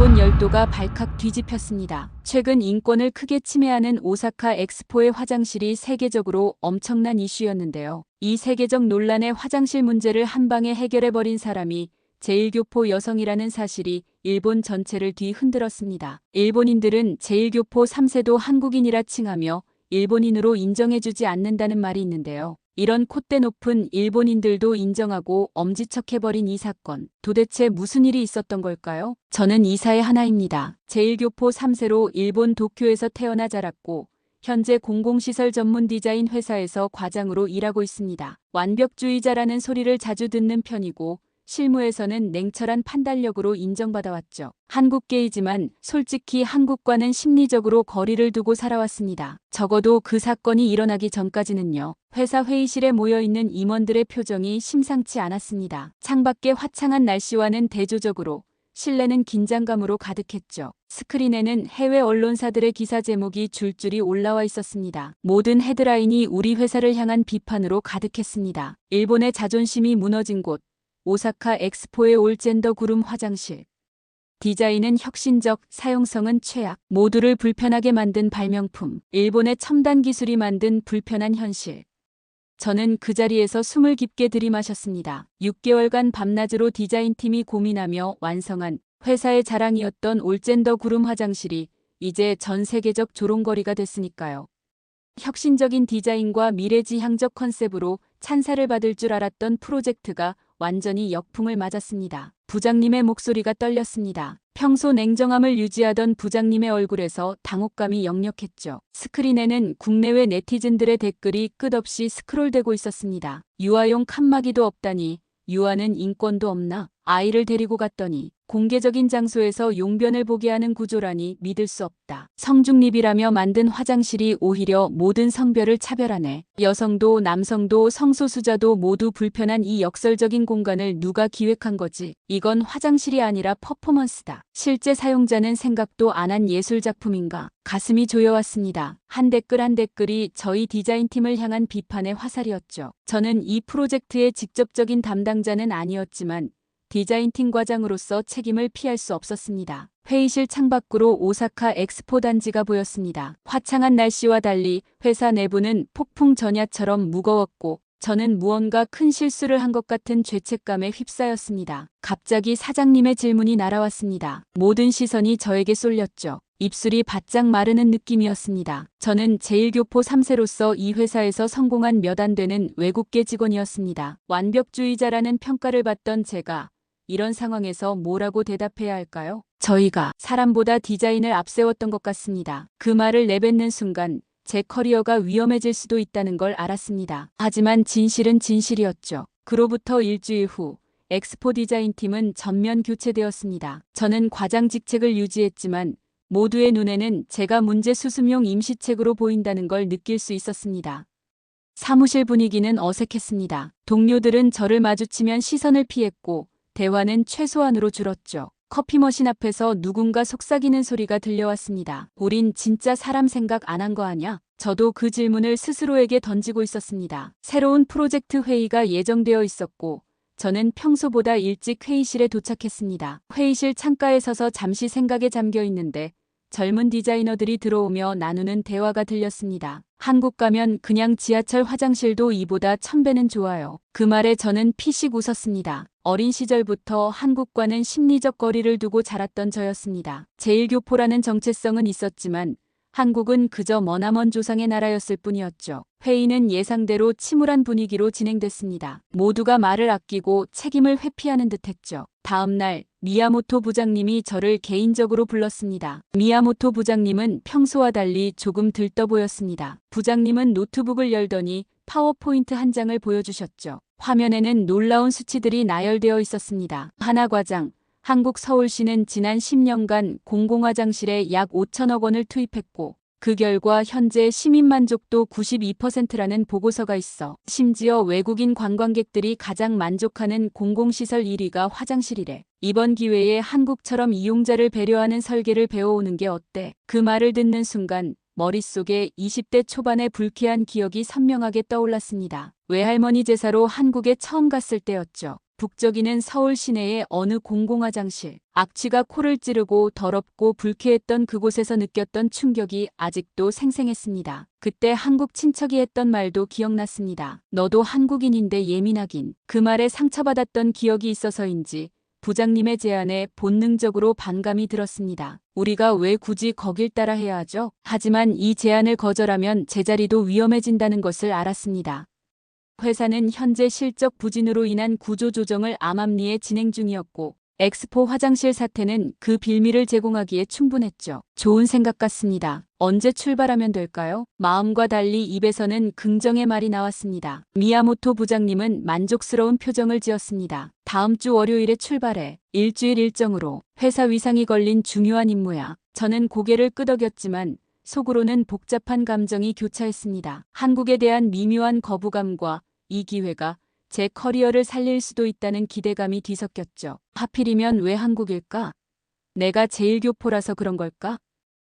일본 열도가 발칵 뒤집혔습니다. 최근 인권을 크게 침해하는 오사카 엑스포의 화장실이 세계적으로 엄청난 이슈였는데요. 이 세계적 논란의 화장실 문제를 한방에 해결해버린 사람이 제1교포 여성이라는 사실이 일본 전체를 뒤흔들었습니다. 일본인들은 제1교포 3세도 한국인이라 칭하며 일본인으로 인정해주지 않는다는 말이 있는데요. 이런 콧대 높은 일본인들도 인정하고 엄지척해버린 이 사건. 도대체 무슨 일이 있었던 걸까요? 저는 이사의 하나입니다. 제1교포 3세로 일본 도쿄에서 태어나 자랐고 현재 공공시설 전문 디자인 회사에서 과장으로 일하고 있습니다. 완벽주의자라는 소리를 자주 듣는 편이고 실무에서는 냉철한 판단력으로 인정받아왔죠. 한국계이지만 솔직히 한국과는 심리적으로 거리를 두고 살아왔습니다. 적어도 그 사건이 일어나기 전까지는요. 회사 회의실에 모여있는 임원들의 표정이 심상치 않았습니다. 창밖의 화창한 날씨와는 대조적으로 실내는 긴장감으로 가득했죠. 스크린에는 해외 언론사들의 기사 제목이 줄줄이 올라와 있었습니다. 모든 헤드라인이 우리 회사를 향한 비판으로 가득했습니다. 일본의 자존심이 무너진 곳. 오사카 엑스포의 올젠더 구름 화장실. 디자인은 혁신적, 사용성은 최악. 모두를 불편하게 만든 발명품. 일본의 첨단 기술이 만든 불편한 현실. 저는 그 자리에서 숨을 깊게 들이마셨습니다. 6개월간 밤낮으로 디자인팀이 고민하며 완성한 회사의 자랑이었던 올젠더 구름 화장실이 이제 전 세계적 조롱거리가 됐으니까요. 혁신적인 디자인과 미래지향적 컨셉으로 찬사를 받을 줄 알았던 프로젝트가 완전히 역풍을 맞았습니다. 부장님의 목소리가 떨렸습니다. 평소 냉정함을 유지하던 부장님의 얼굴에서 당혹감이 역력했죠. 스크린에는 국내외 네티즌들의 댓글이 끝없이 스크롤되고 있었습니다. 유아용 칸막이도 없다니, 유아는 인권도 없나? 아이를 데리고 갔더니 공개적인 장소에서 용변을 보게 하는 구조라니 믿을 수 없다. 성중립이라며 만든 화장실이 오히려 모든 성별을 차별하네. 여성도 남성도 성소수자도 모두 불편한 이 역설적인 공간을 누가 기획한 거지? 이건 화장실이 아니라 퍼포먼스다. 실제 사용자는 생각도 안 한 예술작품인가? 가슴이 조여왔습니다. 한 댓글 한 댓글이 저희 디자인팀을 향한 비판의 화살이었죠. 저는 이 프로젝트의 직접적인 담당자는 아니었지만 디자인팀 과장으로서 책임을 피할 수 없었습니다. 회의실 창밖으로 오사카 엑스포 단지가 보였습니다. 화창한 날씨와 달리 회사 내부는 폭풍 전야처럼 무거웠고 저는 무언가 큰 실수를 한 것 같은 죄책감에 휩싸였습니다. 갑자기 사장님의 질문이 날아왔습니다. 모든 시선이 저에게 쏠렸죠. 입술이 바짝 마르는 느낌이었습니다. 저는 제1교포 3세로서 이 회사에서 성공한 몇 안 되는 외국계 직원이었습니다. 완벽주의자라는 평가를 받던 제가 이런 상황에서 뭐라고 대답해야 할까요? 저희가 사람보다 디자인을 앞세웠던 것 같습니다. 그 말을 내뱉는 순간 제 커리어가 위험해질 수도 있다는 걸 알았습니다. 하지만 진실은 진실이었죠. 그로부터 일주일 후 엑스포 디자인팀은 전면 교체되었습니다. 저는 과장 직책을 유지했지만 모두의 눈에는 제가 문제 수습용 임시책으로 보인다는 걸 느낄 수 있었습니다. 사무실 분위기는 어색했습니다. 동료들은 저를 마주치면 시선을 피했고 대화는 최소한으로 줄었죠. 커피 머신 앞에서 누군가 속삭이는 소리가 들려왔습니다. 우린 진짜 사람 생각 안 한 거 아냐? 저도 그 질문을 스스로에게 던지고 있었습니다. 새로운 프로젝트 회의가 예정되어 있었고 저는 평소보다 일찍 회의실에 도착했습니다. 회의실 창가에 서서 잠시 생각에 잠겨 있는데 젊은 디자이너들이 들어오며 나누는 대화가 들렸습니다. 한국 가면 그냥 지하철 화장실도 이보다 1000배는 좋아요. 그 말에 저는 피식 웃었습니다. 어린 시절부터 한국과는 심리적 거리를 두고 자랐던 저였습니다. 제1교포라는 정체성은 있었지만 한국은 그저 머나먼 조상의 나라였을 뿐이었죠. 회의는 예상대로 침울한 분위기로 진행됐습니다. 모두가 말을 아끼고 책임을 회피하는 듯했죠. 다음 날 미야모토 부장님이 저를 개인적으로 불렀습니다. 미야모토 부장님은 평소와 달리 조금 들떠 보였습니다. 부장님은 노트북을 열더니 파워포인트 한 장을 보여주셨죠. 화면에는 놀라운 수치들이 나열되어 있었습니다. 하나 과장, 한국 서울시는 지난 10년간 공공화장실에 약 5천억 원을 투입했고 그 결과 현재 시민 만족도 92%라는 보고서가 있어. 심지어 외국인 관광객들이 가장 만족하는 공공시설 1위가 화장실이래. 이번 기회에 한국처럼 이용자를 배려하는 설계를 배워오는 게 어때? 그 말을 듣는 순간 머릿속에 20대 초반의 불쾌한 기억이 선명하게 떠올랐습니다. 외할머니 제사로 한국에 처음 갔을 때였죠. 북적이는 서울 시내의 어느 공공화장실. 악취가 코를 찌르고 더럽고 불쾌했던 그곳에서 느꼈던 충격이 아직도 생생했습니다. 그때 한국 친척이 했던 말도 기억났습니다. 너도 한국인인데 예민하긴. 그 말에 상처받았던 기억이 있어서인지 부장님의 제안에 본능적으로 반감이 들었습니다. 우리가 왜 굳이 거길 따라 해야 하죠? 하지만 이 제안을 거절하면 제자리도 위험해진다는 것을 알았습니다. 회사는 현재 실적 부진으로 인한 구조조정을 암암리에 진행 중이었고 엑스포 화장실 사태는 그 빌미를 제공하기에 충분했죠. 좋은 생각 같습니다. 언제 출발하면 될까요? 마음과 달리 입에서는 긍정의 말이 나왔습니다. 미야모토 부장님은 만족스러운 표정을 지었습니다. 다음 주 월요일에 출발해. 일주일 일정으로. 회사 위상이 걸린 중요한 임무야. 저는 고개를 끄덕였지만 속으로는 복잡한 감정이 교차했습니다. 한국에 대한 미묘한 거부감과 이 기회가 제 커리어를 살릴 수도 있다는 기대감이 뒤섞였죠. 하필이면 왜 한국일까? 내가 제일 교포라서 그런 걸까?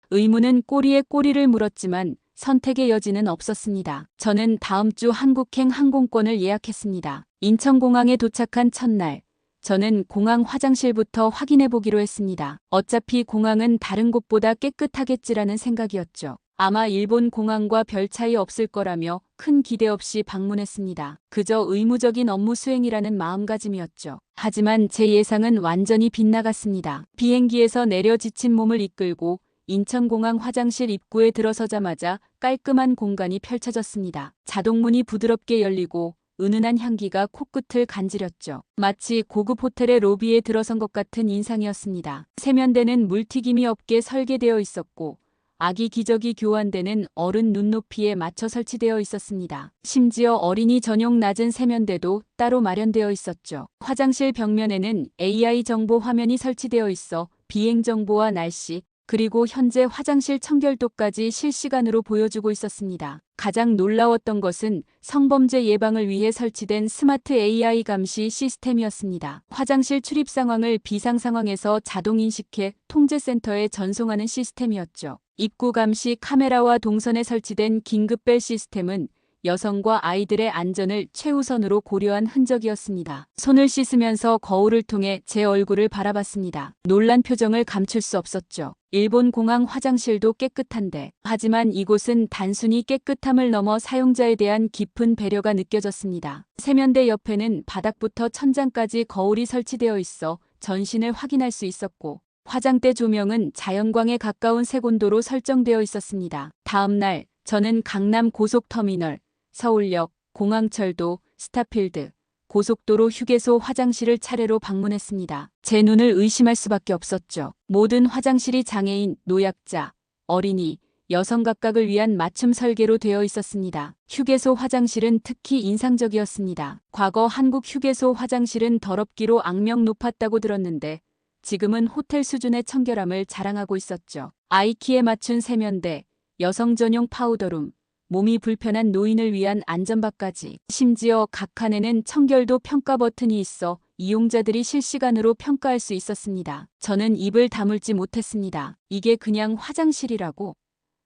의문은 꼬리에 꼬리를 물었지만 선택의 여지는 없었습니다. 저는 다음 주 한국행 항공권을 예약했습니다. 인천공항에 도착한 첫날, 저는 공항 화장실부터 확인해 보기로 했습니다. 어차피 공항은 다른 곳보다 깨끗하겠지라는 생각이었죠. 아마 일본 공항과 별 차이 없을 거라며 큰 기대 없이 방문했습니다. 그저 의무적인 업무 수행이라는 마음가짐이었죠. 하지만 제 예상은 완전히 빗나갔습니다. 비행기에서 내려 지친 몸을 이끌고 인천공항 화장실 입구에 들어서자마자 깔끔한 공간이 펼쳐졌습니다. 자동문이 부드럽게 열리고 은은한 향기가 코끝을 간지렸죠. 마치 고급 호텔의 로비에 들어선 것 같은 인상이었습니다. 세면대는 물튀김이 없게 설계되어 있었고 아기 기저귀 교환대는 어른 눈높이에 맞춰 설치되어 있었습니다. 심지어 어린이 전용 낮은 세면대도 따로 마련되어 있었죠. 화장실 벽면에는 AI 정보 화면이 설치되어 있어 비행 정보와 날씨, 그리고 현재 화장실 청결도까지 실시간으로 보여주고 있었습니다. 가장 놀라웠던 것은 성범죄 예방을 위해 설치된 스마트 AI 감시 시스템이었습니다. 화장실 출입 상황을 비상 상황에서 자동 인식해 통제센터에 전송하는 시스템이었죠. 입구 감시 카메라와 동선에 설치된 긴급벨 시스템은 여성과 아이들의 안전을 최우선으로 고려한 흔적이었습니다. 손을 씻으면서 거울을 통해 제 얼굴을 바라봤습니다. 놀란 표정을 감출 수 없었죠. 일본 공항 화장실도 깨끗한데, 하지만 이곳은 단순히 깨끗함을 넘어 사용자에 대한 깊은 배려가 느껴졌습니다. 세면대 옆에는 바닥부터 천장까지 거울이 설치되어 있어 전신을 확인할 수 있었고, 화장대 조명은 자연광에 가까운 색온도로 설정되어 있었습니다. 다음 날, 저는 강남 고속터미널, 서울역, 공항철도, 스타필드, 고속도로 휴게소 화장실을 차례로 방문했습니다. 제 눈을 의심할 수밖에 없었죠. 모든 화장실이 장애인, 노약자, 어린이, 여성 각각을 위한 맞춤 설계로 되어 있었습니다. 휴게소 화장실은 특히 인상적이었습니다. 과거 한국 휴게소 화장실은 더럽기로 악명 높았다고 들었는데 지금은 호텔 수준의 청결함을 자랑하고 있었죠. 아이키에 맞춘 세면대, 여성 전용 파우더룸, 몸이 불편한 노인을 위한 안전바까지. 심지어 각 칸에는 청결도 평가 버튼이 있어 이용자들이 실시간으로 평가할 수 있었습니다. 저는 입을 다물지 못했습니다. 이게 그냥 화장실이라고?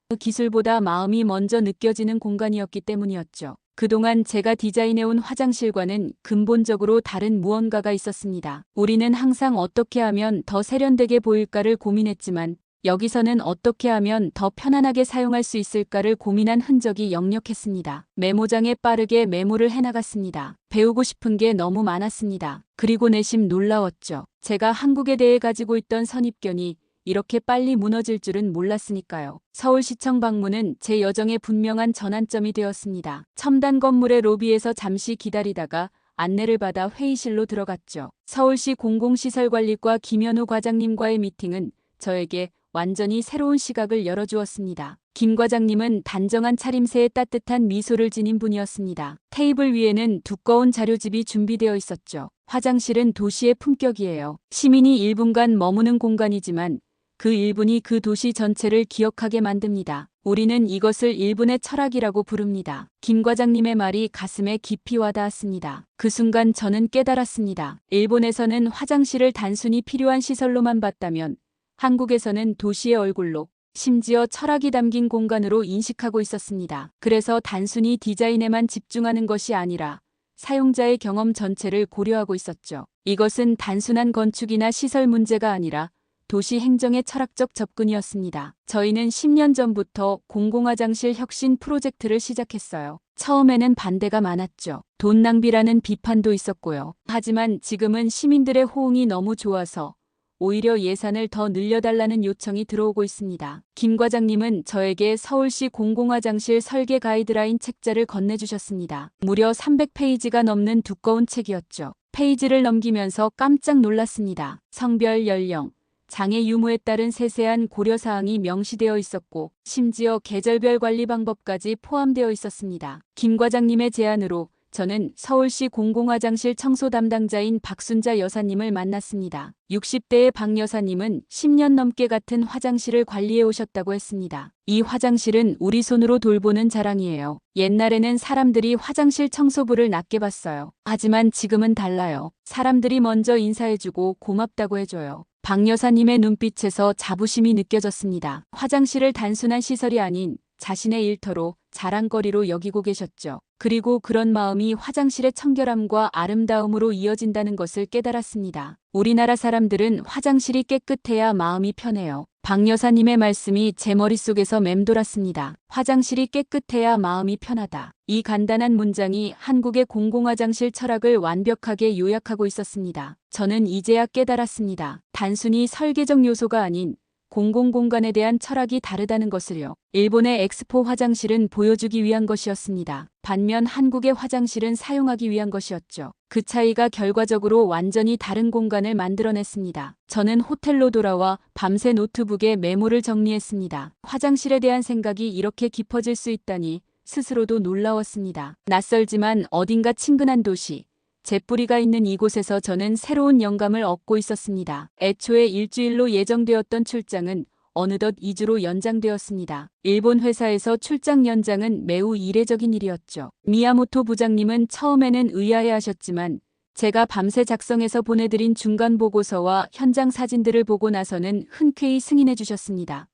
그 기술보다 마음이 먼저 느껴지는 공간이었기 때문이었죠. 그동안 제가 디자인해온 화장실과는 근본적으로 다른 무언가가 있었습니다. 우리는 항상 어떻게 하면 더 세련되게 보일까를 고민했지만 여기서는 어떻게 하면 더 편안하게 사용할 수 있을까를 고민한 흔적이 역력했습니다. 메모장에 빠르게 메모를 해나갔습니다. 배우고 싶은 게 너무 많았습니다. 그리고 내심 놀라웠죠. 제가 한국에 대해 가지고 있던 선입견이 이렇게 빨리 무너질 줄은 몰랐으니까요. 서울시청 방문은 제 여정의 분명한 전환점이 되었습니다. 첨단 건물의 로비에서 잠시 기다리다가 안내를 받아 회의실로 들어갔죠. 서울시 공공시설관리과 김현우 과장님과의 미팅은 저에게 완전히 새로운 시각을 열어주었습니다. 김 과장님은 단정한 차림새에 따뜻한 미소를 지닌 분이었습니다. 테이블 위에는 두꺼운 자료집이 준비되어 있었죠. 화장실은 도시의 품격이에요. 시민이 1분간 머무는 공간이지만 그 1분이 그 도시 전체를 기억하게 만듭니다. 우리는 이것을 1분의 철학이라고 부릅니다. 김 과장님의 말이 가슴에 깊이 와닿았습니다. 그 순간 저는 깨달았습니다. 일본에서는 화장실을 단순히 필요한 시설로만 봤다면 한국에서는 도시의 얼굴로, 심지어 철학이 담긴 공간으로 인식하고 있었습니다. 그래서 단순히 디자인에만 집중하는 것이 아니라 사용자의 경험 전체를 고려하고 있었죠. 이것은 단순한 건축이나 시설 문제가 아니라 도시 행정의 철학적 접근이었습니다. 저희는 10년 전부터 공공화장실 혁신 프로젝트를 시작했어요. 처음에는 반대가 많았죠. 돈 낭비라는 비판도 있었고요. 하지만 지금은 시민들의 호응이 너무 좋아서 오히려 예산을 더 늘려달라는 요청이 들어오고 있습니다. 김 과장님은 저에게 서울시 공공화장실 설계 가이드라인 책자를 건네주셨습니다. 무려 300페이지가 넘는 두꺼운 책이었죠. 페이지를 넘기면서 깜짝 놀랐습니다. 성별, 연령, 장애 유무에 따른 세세한 고려사항이 명시되어 있었고 심지어 계절별 관리 방법까지 포함되어 있었습니다. 김 과장님의 제안으로 저는 서울시 공공화장실 청소 담당자인 박순자 여사님을 만났습니다. 60대의 박 여사님은 10년 넘게 같은 화장실을 관리해 오셨다고 했습니다. 이 화장실은 우리 손으로 돌보는 자랑이에요. 옛날에는 사람들이 화장실 청소부를 낮게 봤어요. 하지만 지금은 달라요. 사람들이 먼저 인사해주고 고맙다고 해줘요. 박 여사님의 눈빛에서 자부심이 느껴졌습니다. 화장실을 단순한 시설이 아닌 자신의 일터로 자랑거리로 여기고 계셨죠. 그리고 그런 마음이 화장실의 청결함과 아름다움으로 이어진다는 것을 깨달았습니다. 우리나라 사람들은 화장실이 깨끗해야 마음이 편해요. 박 여사님의 말씀이 제 머릿속에서 맴돌았습니다. 화장실이 깨끗해야 마음이 편하다. 이 간단한 문장이 한국의 공공화장실 철학을 완벽하게 요약하고 있었습니다. 저는 이제야 깨달았습니다. 단순히 설계적 요소가 아닌 공공공간에 대한 철학이 다르다는 것을요. 일본의 엑스포 화장실은 보여주기 위한 것이었습니다. 반면 한국의 화장실은 사용하기 위한 것이었죠. 그 차이가 결과적으로 완전히 다른 공간을 만들어냈습니다. 저는 호텔로 돌아와 밤새 노트북에 메모를 정리했습니다. 화장실에 대한 생각이 이렇게 깊어질 수 있다니 스스로도 놀라웠습니다. 낯설지만 어딘가 친근한 도시. 제 뿌리가 있는 이곳에서 저는 새로운 영감을 얻고 있었습니다. 애초에 일주일로 예정되었던 출장은 어느덧 2주로 연장되었습니다. 일본 회사에서 출장 연장은 매우 이례적인 일이었죠. 미야모토 부장님은 처음에는 의아해하셨지만 제가 밤새 작성해서 보내드린 중간 보고서와 현장 사진들을 보고 나서는 흔쾌히 승인해 주셨습니다.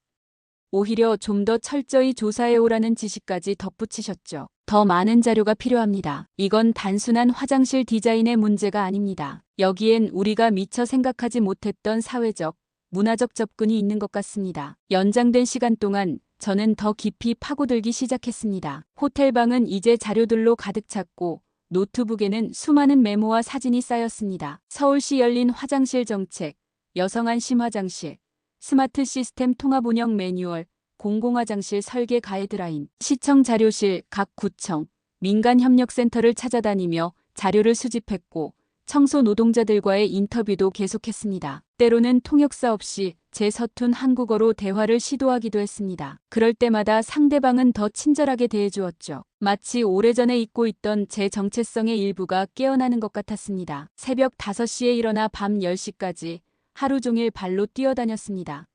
오히려 좀 더 철저히 조사해오라는 지시까지 덧붙이셨죠. 더 많은 자료가 필요합니다. 이건 단순한 화장실 디자인의 문제가 아닙니다. 여기엔 우리가 미처 생각하지 못했던 사회적, 문화적 접근이 있는 것 같습니다. 연장된 시간 동안 저는 더 깊이 파고들기 시작했습니다. 호텔방은 이제 자료들로 가득 찼고 노트북에는 수많은 메모와 사진이 쌓였습니다. 서울시 열린 화장실 정책, 여성 안심 화장실, 스마트 시스템 통합 운영 매뉴얼, 공공화장실 설계 가이드라인, 시청 자료실, 각 구청, 민간협력센터를 찾아다니며 자료를 수집했고 청소 노동자들과의 인터뷰도 계속했습니다. 때로는 통역사 없이 제 서툰 한국어로 대화를 시도하기도 했습니다. 그럴 때마다 상대방은 더 친절하게 대해주었죠. 마치 오래전에 잊고 있던 제 정체성의 일부가 깨어나는 것 같았습니다. 새벽 5시에 일어나 밤 10시까지 하루 종일 발로 뛰어다녔습니다.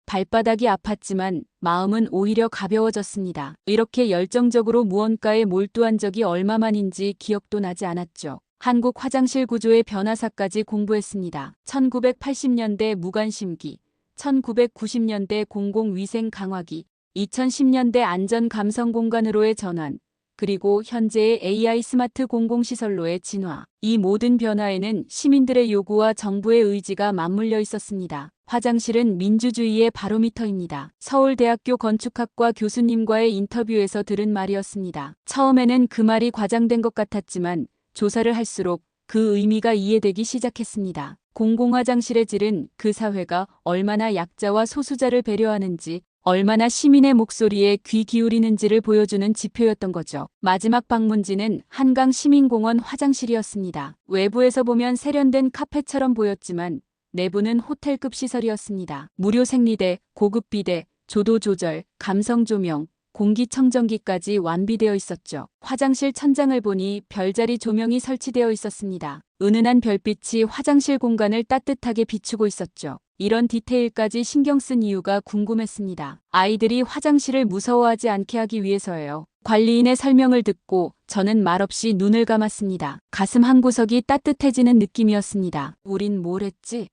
발바닥이 아팠지만 마음은 오히려 가벼워졌습니다. 이렇게 열정적으로 무언가에 몰두한 적이 얼마만인지 기억도 나지 않았죠. 한국 화장실 구조의 변화사까지 공부했습니다. 1980년대 무관심기, 1990년대 공공위생 강화기, 2010년대 안전 감성 공간으로의 전환, 그리고 현재의 AI 스마트 공공시설로의 진화. 이 모든 변화에는 시민들의 요구와 정부의 의지가 맞물려 있었습니다. 화장실은 민주주의의 바로미터입니다. 서울대학교 건축학과 교수님과의 인터뷰에서 들은 말이었습니다. 처음에는 그 말이 과장된 것 같았지만 조사를 할수록 그 의미가 이해되기 시작했습니다. 공공화장실의 질은 그 사회가 얼마나 약자와 소수자를 배려하는지, 얼마나 시민의 목소리에 귀 기울이는지를 보여주는 지표였던 거죠. 마지막 방문지는 한강시민공원 화장실이었습니다. 외부에서 보면 세련된 카페처럼 보였지만 내부는 호텔급 시설이었습니다. 무료 생리대, 고급 비데, 조도 조절, 감성 조명, 공기청정기까지 완비되어 있었죠. 화장실 천장을 보니 별자리 조명이 설치되어 있었습니다. 은은한 별빛이 화장실 공간을 따뜻하게 비추고 있었죠. 이런 디테일까지 신경 쓴 이유가 궁금했습니다. 아이들이 화장실을 무서워하지 않게 하기 위해서예요. 관리인의 설명을 듣고 저는 말없이 눈을 감았습니다. 가슴 한구석이 따뜻해지는 느낌이었습니다. 우린 뭘 했지?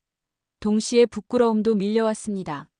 동시에 부끄러움도 밀려왔습니다.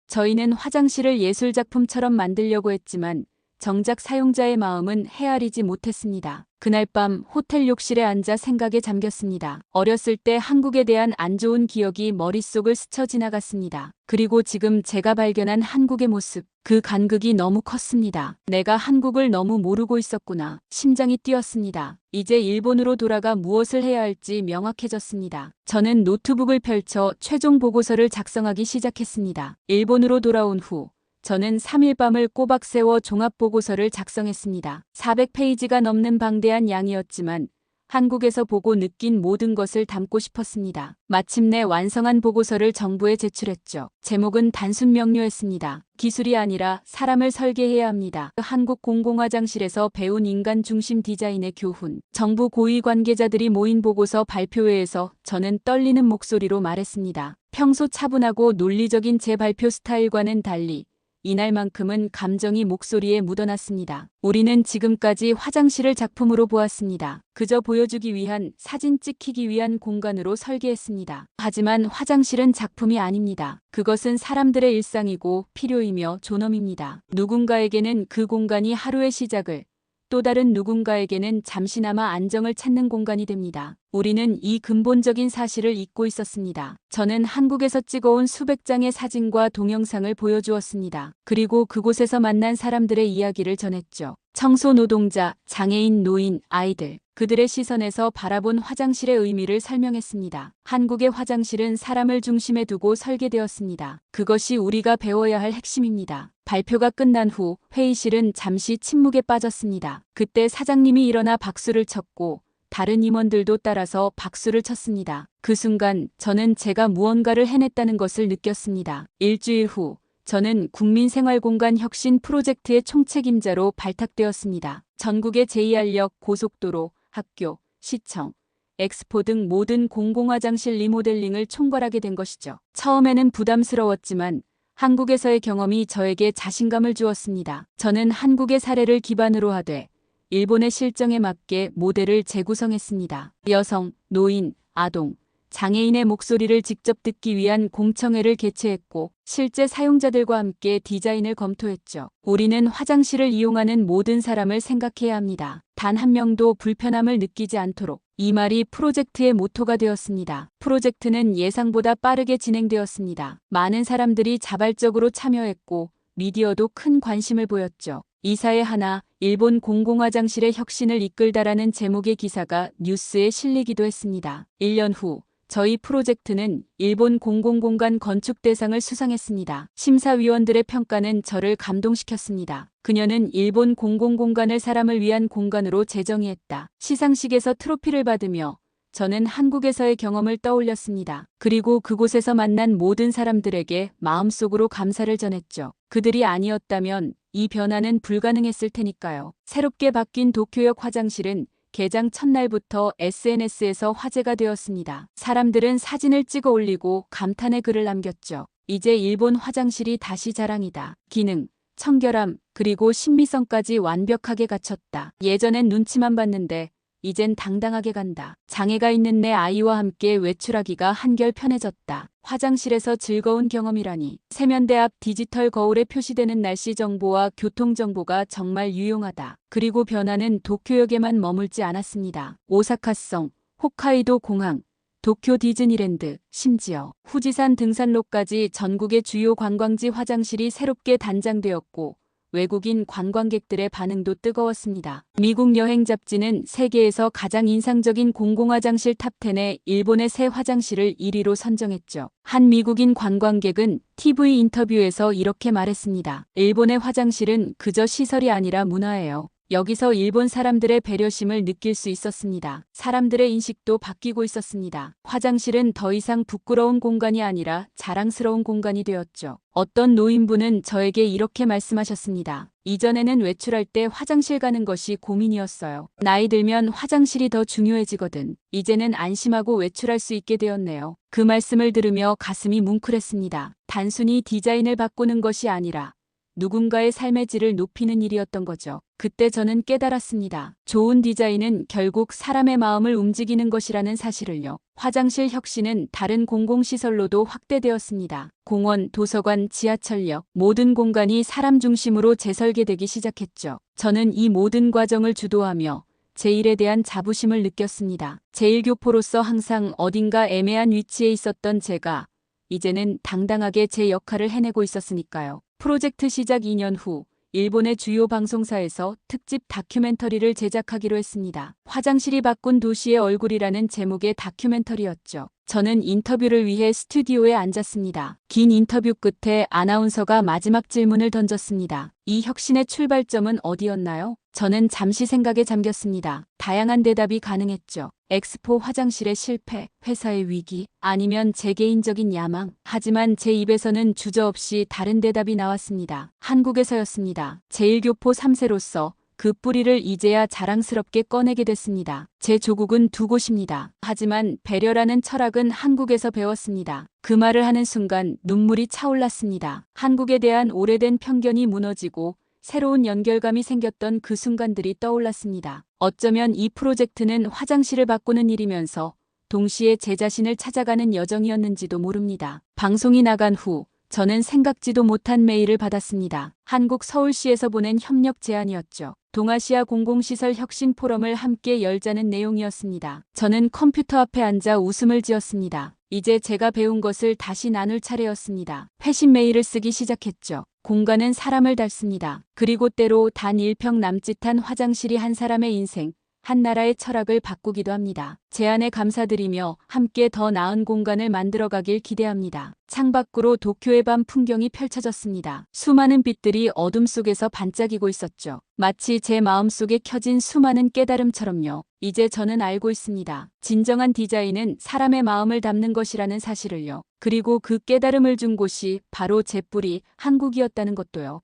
저희는 화장실을 예술작품처럼 만들려고 했지만 정작 사용자의 마음은 헤아리지 못했습니다. 그날 밤 호텔 욕실에 앉아 생각에 잠겼습니다. 어렸을 때 한국에 대한 안 좋은 기억이 머릿속을 스쳐 지나갔습니다. 그리고 지금 제가 발견한 한국의 모습, 그 간극이 너무 컸습니다. 내가 한국을 너무 모르고 있었구나. 심장이 뛰었습니다. 이제 일본으로 돌아가 무엇을 해야 할지 명확해졌습니다. 저는 노트북을 펼쳐 최종 보고서를 작성하기 시작했습니다. 일본으로 돌아온 후 저는 3일 밤을 꼬박 세워 종합보고서를 작성했습니다. 400페이지가 넘는 방대한 양이었지만 한국에서 보고 느낀 모든 것을 담고 싶었습니다. 마침내 완성한 보고서를 정부에 제출했죠. 제목은 단순 명료했습니다. 기술이 아니라 사람을 설계해야 합니다. 한국 공공화장실에서 배운 인간 중심 디자인의 교훈. 정부 고위 관계자들이 모인 보고서 발표회에서 저는 떨리는 목소리로 말했습니다. 평소 차분하고 논리적인 제 발표 스타일과는 달리 이날만큼은 감정이 목소리에 묻어났습니다. 우리는 지금까지 화장실을 작품으로 보았습니다. 그저 보여주기 위한, 사진 찍히기 위한 공간으로 설계했습니다. 하지만 화장실은 작품이 아닙니다. 그것은 사람들의 일상이고 필요이며 존엄입니다. 누군가에게는 그 공간이 하루의 시작을, 또 다른 누군가에게는 잠시나마 안정을 찾는 공간이 됩니다. 우리는 이 근본적인 사실을 잊고 있었습니다. 저는 한국에서 찍어온 수백 장의 사진과 동영상을 보여주었습니다. 그리고 그곳에서 만난 사람들의 이야기를 전했죠. 청소 노동자, 장애인, 노인, 아이들. 그들의 시선에서 바라본 화장실의 의미를 설명했습니다. 한국의 화장실은 사람을 중심에 두고 설계되었습니다. 그것이 우리가 배워야 할 핵심입니다. 발표가 끝난 후 회의실은 잠시 침묵에 빠졌습니다. 그때 사장님이 일어나 박수를 쳤고 다른 임원들도 따라서 박수를 쳤습니다. 그 순간 저는 제가 무언가를 해냈다는 것을 느꼈습니다. 일주일 후 저는 국민생활공간 혁신 프로젝트의 총책임자로 발탁되었습니다. 전국의 제2알력, 고속도로, 학교, 시청, 엑스포 등 모든 공공화장실 리모델링을 총괄하게 된 것이죠. 처음에는 부담스러웠지만 한국에서의 경험이 저에게 자신감을 주었습니다. 저는 한국의 사례를 기반으로 하되 일본의 실정에 맞게 모델을 재구성했습니다. 여성, 노인, 아동, 장애인의 목소리를 직접 듣기 위한 공청회를 개최했고 실제 사용자들과 함께 디자인을 검토했죠. 우리는 화장실을 이용하는 모든 사람을 생각해야 합니다. 단 한 명도 불편함을 느끼지 않도록. 이 말이 프로젝트의 모토가 되었습니다. 프로젝트는 예상보다 빠르게 진행되었습니다. 많은 사람들이 자발적으로 참여했고 미디어도 큰 관심을 보였죠. 이사의 하나, 일본 공공화장실의 혁신을 이끌다라는 제목의 기사가 뉴스에 실리기도 했습니다. 1년 후 저희 프로젝트는 일본 공공공간 건축 대상을 수상했습니다. 심사위원들의 평가는 저를 감동시켰습니다. 그녀는 일본 공공공간을 사람을 위한 공간으로 재정의했다. 시상식에서 트로피를 받으며 저는 한국에서의 경험을 떠올렸습니다. 그리고 그곳에서 만난 모든 사람들에게 마음속으로 감사를 전했죠. 그들이 아니었다면 이 변화는 불가능했을 테니까요. 새롭게 바뀐 도쿄역 화장실은 개장 첫날부터 SNS에서 화제가 되었습니다. 사람들은 사진을 찍어 올리고 감탄의 글을 남겼죠. 이제 일본 화장실이 다시 자랑이다. 기능, 청결함, 그리고 신미성까지 완벽하게 갖췄다. 예전엔 눈치만 봤는데 이젠 당당하게 간다. 장애가 있는 내 아이와 함께 외출하기가 한결 편해졌다. 화장실에서 즐거운 경험이라니. 세면대 앞 디지털 거울에 표시되는 날씨 정보와 교통 정보가 정말 유용하다. 그리고 변화는 도쿄역에만 머물지 않았습니다. 오사카성, 홋카이도 공항, 도쿄 디즈니랜드, 심지어 후지산 등산로까지 전국의 주요 관광지 화장실이 새롭게 단장되었고 외국인 관광객들의 반응도 뜨거웠습니다. 미국 여행 잡지는 세계에서 가장 인상적인 공공화장실 탑10에 일본의 새 화장실을 1위로 선정했죠. 한 미국인 관광객은 TV 인터뷰에서 이렇게 말했습니다. 일본의 화장실은 그저 시설이 아니라 문화예요. 여기서 일본 사람들의 배려심을 느낄 수 있었습니다. 사람들의 인식도 바뀌고 있었습니다. 화장실은 더 이상 부끄러운 공간이 아니라 자랑스러운 공간이 되었죠. 어떤 노인분은 저에게 이렇게 말씀하셨습니다. 이전에는 외출할 때 화장실 가는 것이 고민이었어요. 나이 들면 화장실이 더 중요해지거든. 이제는 안심하고 외출할 수 있게 되었네요. 그 말씀을 들으며 가슴이 뭉클했습니다. 단순히 디자인을 바꾸는 것이 아니라 누군가의 삶의 질을 높이는 일이었던 거죠. 그때 저는 깨달았습니다. 좋은 디자인은 결국 사람의 마음을 움직이는 것이라는 사실을요. 화장실 혁신은 다른 공공시설로도 확대되었습니다. 공원, 도서관, 지하철역, 모든 공간이 사람 중심으로 재설계되기 시작했죠. 저는 이 모든 과정을 주도하며 제 일에 대한 자부심을 느꼈습니다. 제1교포로서 항상 어딘가 애매한 위치에 있었던 제가 이제는 당당하게 제 역할을 해내고 있었으니까요. 프로젝트 시작 2년 후 일본의 주요 방송사에서 특집 다큐멘터리를 제작하기로 했습니다. 화장실이 바꾼 도시의 얼굴이라는 제목의 다큐멘터리였죠. 저는 인터뷰를 위해 스튜디오에 앉았습니다. 긴 인터뷰 끝에 아나운서가 마지막 질문을 던졌습니다. 이 혁신의 출발점은 어디였나요? 저는 잠시 생각에 잠겼습니다. 다양한 대답이 가능했죠. 엑스포 화장실의 실패, 회사의 위기, 아니면 제 개인적인 야망. 하지만 제 입에서는 주저없이 다른 대답이 나왔습니다. 한국에서였습니다. 제1교포 3세로서 그 뿌리를 이제야 자랑스럽게 꺼내게 됐습니다. 제 조국은 두 곳입니다. 하지만 배려라는 철학은 한국에서 배웠습니다. 그 말을 하는 순간 눈물이 차올랐습니다. 한국에 대한 오래된 편견이 무너지고 새로운 연결감이 생겼던 그 순간들이 떠올랐습니다. 어쩌면 이 프로젝트는 화장실을 바꾸는 일이면서 동시에 제 자신을 찾아가는 여정이었는지도 모릅니다. 방송이 나간 후 저는 생각지도 못한 메일을 받았습니다. 한국 서울시에서 보낸 협력 제안이었죠. 동아시아 공공시설 혁신 포럼을 함께 열자는 내용이었습니다. 저는 컴퓨터 앞에 앉아 웃음을 지었습니다. 이제 제가 배운 것을 다시 나눌 차례였습니다. 회신 메일을 쓰기 시작했죠. 공간은 사람을 닮습니다. 그리고 때로 단 1평 남짓한 화장실이 한 사람의 인생, 한 나라의 철학을 바꾸기도 합니다. 제안에 감사드리며 함께 더 나은 공간을 만들어가길 기대합니다. 창밖으로 도쿄의 밤 풍경이 펼쳐졌습니다. 수많은 빛들이 어둠 속에서 반짝이고 있었죠. 마치 제 마음속에 켜진 수많은 깨달음처럼요. 이제 저는 알고 있습니다. 진정한 디자인은 사람의 마음을 담는 것이라는 사실을요. 그리고 그 깨달음을 준 곳이 바로 제 뿌리 한국이었다는 것도요.